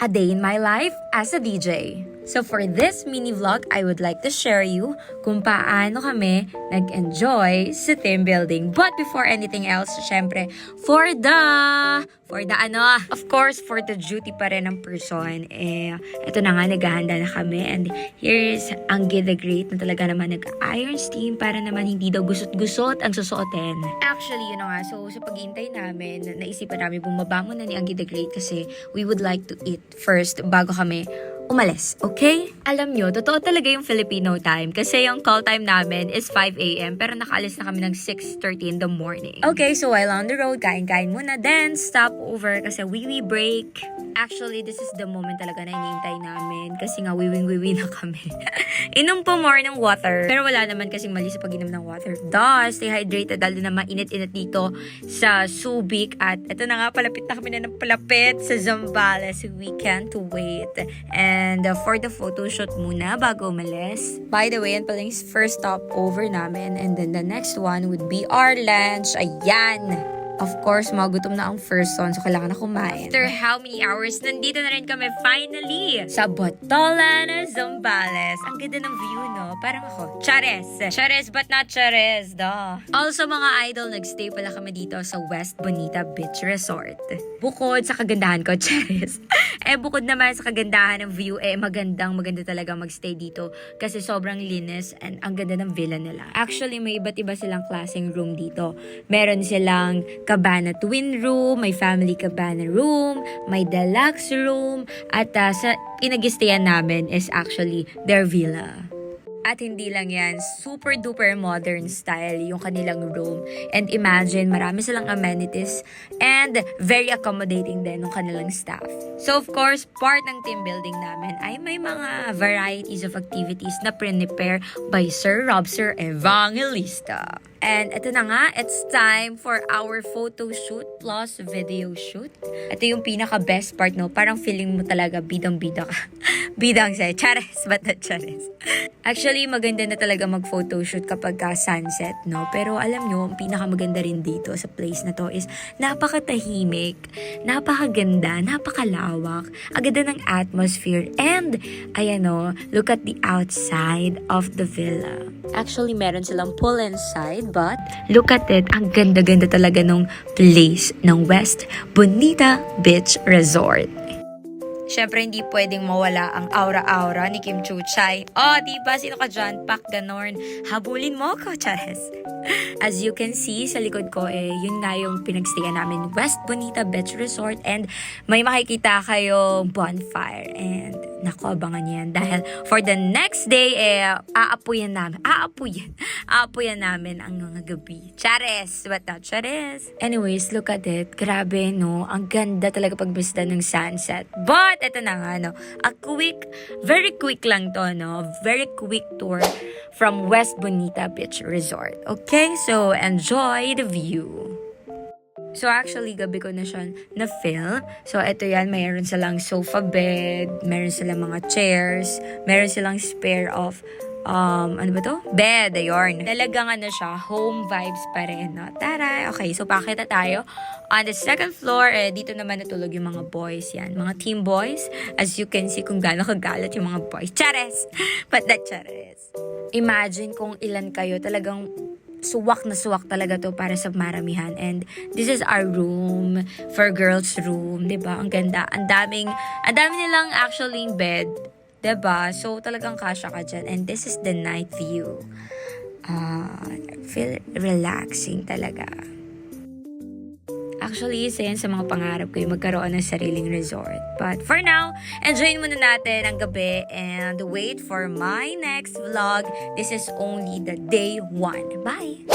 A day in my life as a DJ. So for this mini vlog, I would like to share you kung paano kami nag-enjoy sa team building. But before anything else, syempre, for the of course, for the duty pa rin ng person, ito na nga, naghahanda na kami. And here's Angge the Great na talaga naman nag-iron steam para naman hindi daw gusot-gusot ang susuotin. Actually, yun na nga. So, sa paghihintay namin, naisipan namin bumaba muna ni Angge the Great kasi we would like to eat first bago kami umalis, okay? Alam nyo, totoo talaga yung Filipino time kasi yung call time namin is 5 a.m. pero nakaalis na kami ng 6:30 in the morning. Okay, so while on the road, kain-kain muna, then stop over kasi wee-wee break. Actually, this is the moment talaga na hinihintay namin kasi nga wiwing-wiwi na kami. Inom po more ng water. Pero wala naman kasing mali sa pag-inom ng water. Thus, stay hydrated dahil na mainit-init dito sa Subic. At ito na nga, palapit na kami na ng palapit sa Zambales. We can't wait. And for the photo shoot muna bago umalis. By the way, yan pala yung first stop over namin. And then the next one would be our lunch. Ayan! Of course, magutom na ang first son, so kailangan na kumain. After how many hours, nandito na rin kami finally sa Botolan, Zambales. Ang ganda ng view, no? Parang ako, Chares. Chares but not Chares, duh. Also, mga idol, nagstay pala kami dito sa West Bonita Beach Resort. Bukod sa kagandahan ko, Chares. Bukod naman sa kagandahan ng view, maganda talaga magstay dito kasi sobrang linis and ang ganda ng villa nila. Actually, may iba't iba silang klaseng room dito. Meron silang cabana twin room, may family cabana room, may deluxe room, at sa pinag-stayan namin is actually their villa. At hindi lang yan, super duper modern style yung kanilang room. And imagine, marami silang amenities and very accommodating din ng kanilang staff. So of course, part ng team building namin ay may mga varieties of activities na prepare by Sir Robser Evangelista. And ito na nga, it's time for our photo shoot plus video shoot. Ito yung pinaka-best part, no? Parang feeling mo talaga bidang-bida ka. Bidang sa'yo. Chares, but not chares. Actually, maganda na talaga mag-photo shoot kapag sunset, no? Pero alam nyo, ang pinaka-maganda rin dito sa place na to is napakatahimik, napakaganda, napakalawak, ang ganda ng atmosphere, and ayan o, look at the outside of the villa. Actually, meron silang pool inside, but look at it, ang ganda-ganda talaga nung place ng West Bonita Beach Resort. Siyempre, hindi pwedeng mawala ang aura-aura ni Kim Chuchay. Oh, diba? Sino ka dyan? Pak ganorn. Habulin mo ko, Chares. As you can see, sa likod ko, yun nga yung pinagstayan namin, West Bonita Beach Resort. And may makikita kayong bonfire. And naku, abangan yan. Dahil for the next day, aapuyan namin ang mga gabi. Chares! But not Chares. Anyways, look at it. Grabe, no? Ang ganda talaga pagbista ng sunset. But, ito na nga, no? Very quick lang to, no? Very quick tour from West Bonita Beach Resort. Okay? So, enjoy the view. So, actually, gabi ko na siya na-film. So, ito yan. Mayroon silang sofa bed. Meron silang mga chairs. Meron silang spare of ano ba to? Bed, ayun. Talagang ano siya, home vibes pa rin, no? Tara! Okay, so pakita tayo. On the second floor, dito naman natulog yung mga boys, yan. Mga team boys. As you can see kung gaano kagalat yung mga boys. Chares! But not chares. Imagine kung ilan kayo, talagang suwak na suwak talaga to para sa maramihan. And this is our room for girls room, 'di ba? Ang ganda. Ang dami nilang actually bed, 'di ba? So talagang kasya ka diyan. And this is the night view. Feel relaxing talaga. Actually, isa yan sa mga pangarap ko yung magkaroon ng sariling resort. But for now, enjoyin muna natin ang gabi and wait for my next vlog. This is only the day 1. Bye!